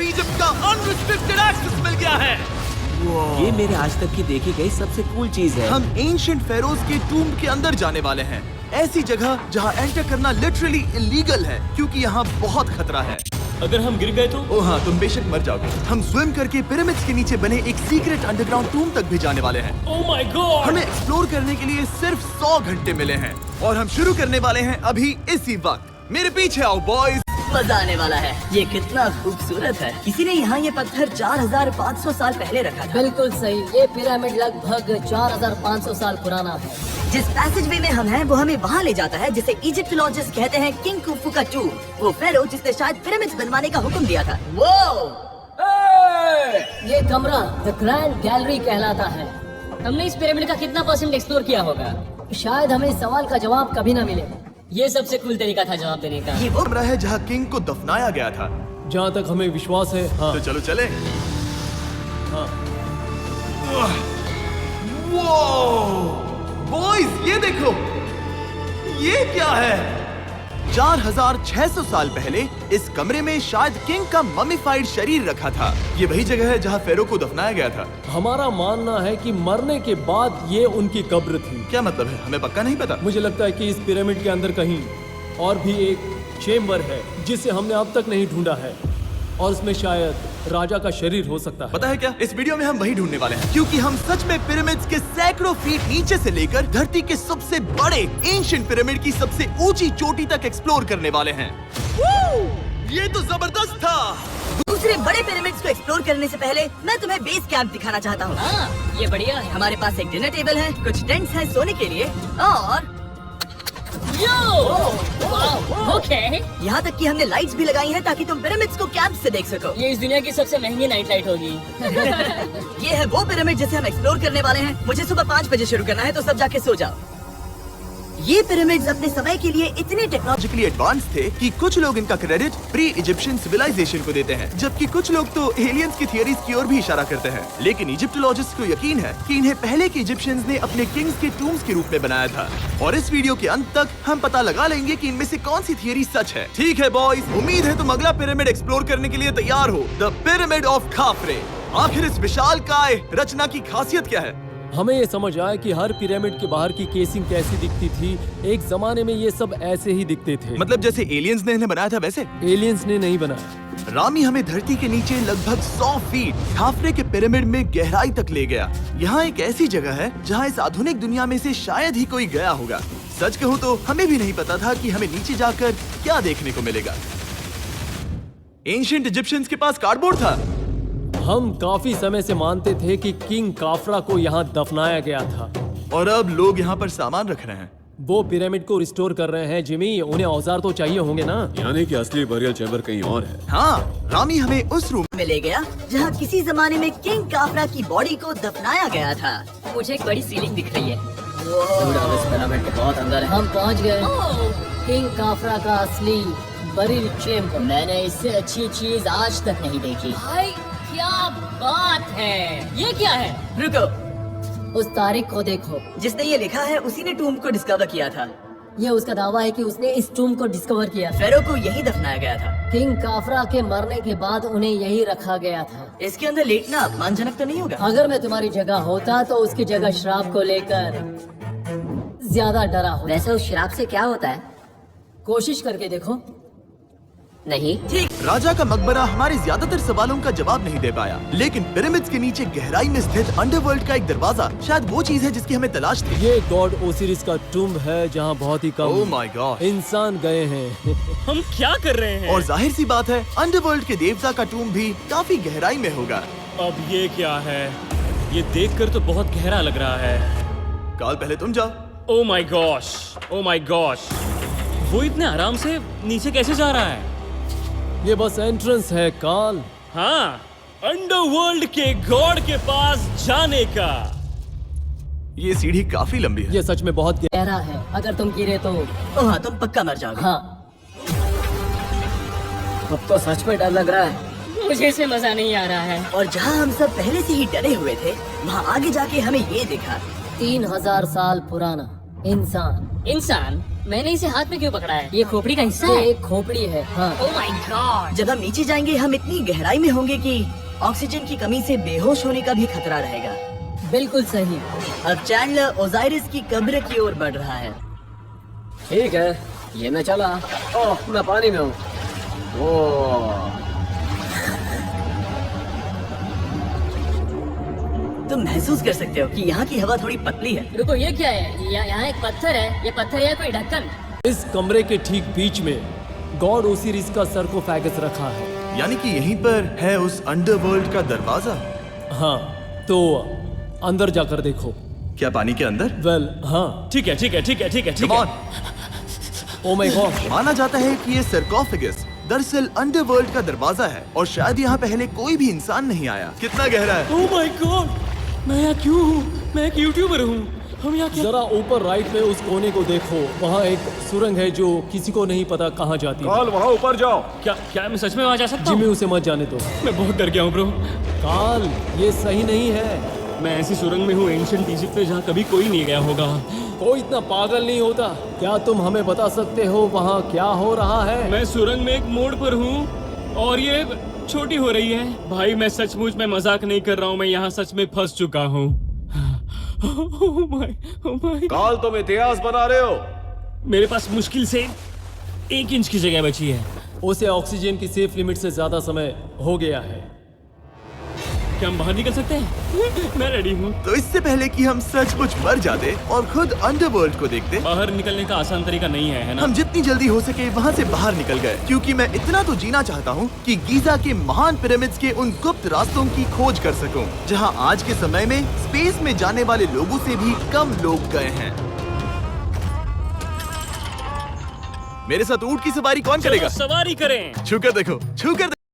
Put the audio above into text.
Egypt का unrestricted access मिल गया है। ये मेरे आज तक की देखी गई सबसे कूल चीज है। हम एंशिएंट फेरोज के टूम्ब के अंदर जाने वाले हैं, ऐसी जगह जहाँ एंटर करना लिटरली इलीगल है क्योंकि यहाँ बहुत खतरा है। अगर हम गिर गए तो? ओह हाँ, तुम बेशक मर जाओगे। हम स्विम करके पिरामिड्स के नीचे बने एक सीक्रेट अंडरग्राउंड टूम तक भी जाने वाले हैं। Oh my God! हमें एक्सप्लोर करने के लिए सिर्फ 100 घंटे मिले हैं और हम शुरू करने वाले हैं अभी इसी वक्त। मेरे पीछे आओ बॉयज। मजा आने वाला है। ये कितना खूबसूरत है। किसी ने यहाँ ये पत्थर 4500 साल पहले रखा था। बिल्कुल सही। ये पिरामिड लगभग 4500 साल पुराना है। जिस पैसेज वे में हम हैं वो हमें वहाँ ले जाता है जिसे इजिप्टोलॉजिस्ट कहते हैं किंग खुफू का टूम। वो फेरो जिसने शायद पिरामिड्स बनवाने का हुक्म दिया था। वो ये कमरा द ग्रैंड गैलरी कहलाता है। हमने इस पिरामिड का कितना % एक्सप्लोर किया होगा? शायद हमें इस सवाल का जवाब कभी न मिले। ये सबसे कूल तरीका था जवाब देने का। ये वो कमरा है जहाँ किंग को दफनाया गया था। जहाँ तक हमें विश्वास है। हाँ। तो चलो चले। हाँ। बॉयज ये देखो, ये क्या है? 4600 साल पहले इस कमरे में शायद किंग का ममीफाइड शरीर रखा था। ये वही जगह है जहाँ फेरो को दफनाया गया था। हमारा मानना है कि मरने के बाद ये उनकी कब्र थी। क्या मतलब है? हमें पक्का नहीं पता। मुझे लगता है कि इस पिरामिड के अंदर कहीं और भी एक चेम्बर है जिसे हमने अब तक नहीं ढूंढा है और उसमें शायद राजा का शरीर हो सकता है। पता है क्या, इस वीडियो में हम वही ढूंढने वाले हैं क्योंकि हम सच में पिरामिड्स के सैकड़ों फीट नीचे से लेकर धरती के सबसे बड़े एंशिएंट पिरामिड की सबसे ऊंची चोटी तक एक्सप्लोर करने वाले हैं। ये तो जबरदस्त था। दूसरे बड़े पिरामिड्स को एक्सप्लोर करने से पहले मैं तुम्हें बेस कैंप दिखाना चाहता हूँ। ये बढ़िया है। हमारे पास एक डिनर टेबल है, कुछ टेंट्स हैं सोने के लिए और ओके। यहाँ तक कि हमने लाइट्स भी लगाई हैं ताकि तुम पिरामिड्स को कैंप से देख सको। ये इस दुनिया की सबसे महंगी नाइट लाइट होगी। ये है वो पिरामिड जिसे हम एक्सप्लोर करने वाले हैं। मुझे सुबह 5 बजे शुरू करना है तो सब जाके सो जाओ। ये पिरामिड्स अपने समय के लिए इतने टेक्नोलॉजिकली एडवांस थे कि कुछ लोग इनका क्रेडिट प्री इजिप्शियन सिविलाइजेशन को देते हैं, जबकि कुछ लोग तो एलियंस की थियरीज की ओर भी इशारा करते हैं। लेकिन इजिप्टोलॉजिस्ट को यकीन है कि इन्हें पहले के इजिप्शियंस ने अपने किंग्स के टूम्स के रूप में बनाया था। और इस वीडियो के अंत तक हम पता लगा लेंगे कि इनमें से कौन सी थियरी सच है। ठीक है बॉयज, उम्मीद है तुम अगला पिरामिड एक्सप्लोर करने के लिए तैयार हो। The pyramid of खाफरे। आखिर इस विशालकाय रचना की खासियत क्या है? हमें ये समझ आया कि हर पिरामिड के बाहर की केसिंग कैसी दिखती थी। एक जमाने में ये सब ऐसे ही दिखते थे। मतलब जैसे एलियंस ने इन्हें बनाया था वैसे? एलियंस ने नहीं बनाया। रामी हमें धरती के नीचे लगभग 100 फीट खाफरे के पिरामिड में गहराई तक ले गया। यहाँ एक ऐसी जगह है जहाँ इस आधुनिक दुनिया में से शायद ही कोई गया होगा। सच कहूँ तो हमें भी नहीं पता था कि हमें नीचे जाकर क्या देखने को मिलेगा। एंशिएंट इजिप्शियंस के पास कार्डबोर्ड था। हम काफी समय से मानते थे कि किंग काफरा को यहाँ दफनाया गया था और अब लोग यहाँ पर सामान रख रहे हैं। वो पिरामिड को रिस्टोर कर रहे हैं। जिमी, उन्हें औजार तो चाहिए होंगे ना? यानी कि असली बरियल चैम्बर कहीं और है। हाँ, रामी हमें उस रूम में ले गया जहाँ किसी जमाने में किंग काफरा की बॉडी को दफनाया गया था। मुझे एक बड़ी सीलिंग दिख रही है। इस पिरामिड के बहुत अंदर है। हम पहुँच गए किंग काफरा का असली बरियल चेम्बर। मैंने इससे अच्छी चीज आज तक नहीं देखी। भाई क्या बात है! ये क्या है? रुको, उस तारीख को देखो। जिसने ये लिखा है उसी ने टूम को डिस्कवर किया था। ये उसका दावा है कि उसने इस टूम को डिस्कवर किया। फेरो को यही दफनाया गया था। किंग काफरा के मरने के बाद उन्हें यही रखा गया था। इसके अंदर लेटना अपमानजनक तो नहीं होगा? अगर मैं तुम्हारी जगह होता तो उसकी जगह शराब को लेकर ज्यादा डरा हो। वैसे उस शराब से क्या होता है? कोशिश करके देखो। नहीं ठीक। राजा का मकबरा हमारे ज्यादातर सवालों का जवाब नहीं दे पाया, लेकिन पिरामिड्स के नीचे गहराई में स्थित अंडरवर्ल्ड का एक दरवाजा शायद वो चीज है जिसकी हमें तलाश थी। ये गॉड ओसिरिस का टूम्ब है जहाँ बहुत ही कम ओह माय गॉड इंसान गए हैं। हम क्या कर रहे हैं? और जाहिर सी बात है अंडरवर्ल्ड के देवता का टूम्ब भी काफी गहराई में होगा। अब ये क्या है? ये देखकर तो बहुत गहरा लग रहा है। काल पहले तुम जाओ। Oh my gosh, oh my gosh, वो इतने आराम से नीचे कैसे जा रहा है? ये बस एंट्रेंस है काल। हाँ, अंडरवर्ल्ड के गॉड के पास जाने का। ये सीढ़ी काफी लंबी है। ये सच में बहुत गहरा है। अगर तुम गिरे तो हाँ, तुम पक्का मर जाओगे। हाँ। अब तो सच में डर लग रहा है। मुझे इसमें मजा नहीं आ रहा है। और जहाँ हम सब पहले से ही डरे हुए थे, वहाँ आगे जाके हमें ये दिखा। 3000 साल पुराना इंसान। मैंने इसे हाथ में क्यों पकड़ा है? ये खोपड़ी का हिस्सा है? एक खोपड़ी है। हाँ। Oh my God. जब हम नीचे जाएंगे हम इतनी गहराई में होंगे कि ऑक्सीजन की कमी से बेहोश होने का भी खतरा रहेगा। बिल्कुल सही। अब चैंडलर ओजाइरिस की कब्र की ओर बढ़ रहा है। ठीक है, ये मैं चला। ओह, मैं पानी में हूँ। ओह, तुम महसूस कर सकते हो कि यहाँ की हवा थोड़ी पतली है। रुको, ये क्या है? यहाँ एक पत्थर है। ये पत्थर है कोई ढक्कन? इस कमरे के ठीक बीच में गॉड ओसिरिस का सरकोफेगस रखा है। यानी कि यहीं पर है उस अंडरवर्ल्ड का दरवाजा। हाँ, तो अंदर जाकर देखो। क्या पानी के अंदर? वेल, हाँ। ठीक है ठीक है ठीक है ठीक है ठीक Come है। on! Oh my God. माना जाता है कि ये सरकोफेगस दरअसल अंडरवर्ल्ड का दरवाजा है और शायद यहाँ पहले कोई भी इंसान नहीं आया। कितना गहरा है? ओह माय गॉड, मैं यहाँ क्यों हूँ? मैं एक यूट्यूबर हूँ। हम यहाँ क्या? जरा ऊपर राइट में उस कोने को देखो, वहाँ एक सुरंग है जो किसी को नहीं पता कहाँ जाती है। वहाँ ऊपर जाओ। क्या मैं सच में वहाँ जा सकता जिमी, हूँ? उसे मत जाने दो। मैं बहुत डर गया हूँ ब्रो। काल, ये सही नहीं है। मैं ऐसी सुरंग में हूँ एंशिएंट इजिप्ट में जहाँ कभी कोई नहीं गया होगा। कोई इतना पागल नहीं होता। क्या तुम हमें बता सकते हो वहाँ क्या हो रहा है? मैं सुरंग में एक मोड़ पर हूँ और ये छोटी हो रही है। भाई मैं सचमुच में मजाक नहीं कर रहा हूँ, मैं यहाँ सच में फंस चुका हूँ। ओह माय काल, तुम इतिहास बना रहे हो। मेरे पास मुश्किल से 1 इंच की जगह बची है। उसे ऑक्सीजन की सेफ लिमिट से ज्यादा समय हो गया है। क्या हम बाहर निकल सकते हैं? मैं रेडी हूँ। तो इससे पहले कि हम सचमुच मर जाते और खुद अंडरवर्ल्ड को देखते, बाहर निकलने का आसान तरीका नहीं है ना? हम जितनी जल्दी हो सके वहाँ से बाहर निकल गए, क्योंकि मैं इतना तो जीना चाहता हूँ कि गीजा के महान पिरामिड्स के उन गुप्त रास्तों की खोज कर सकूं, जहाँ आज के समय में स्पेस में जाने वाले लोगों से भी कम लोग गए हैं। मेरे साथ ऊंट की सवारी कौन चलो करेगा? सवारी करें। छूकर देखो, छूकर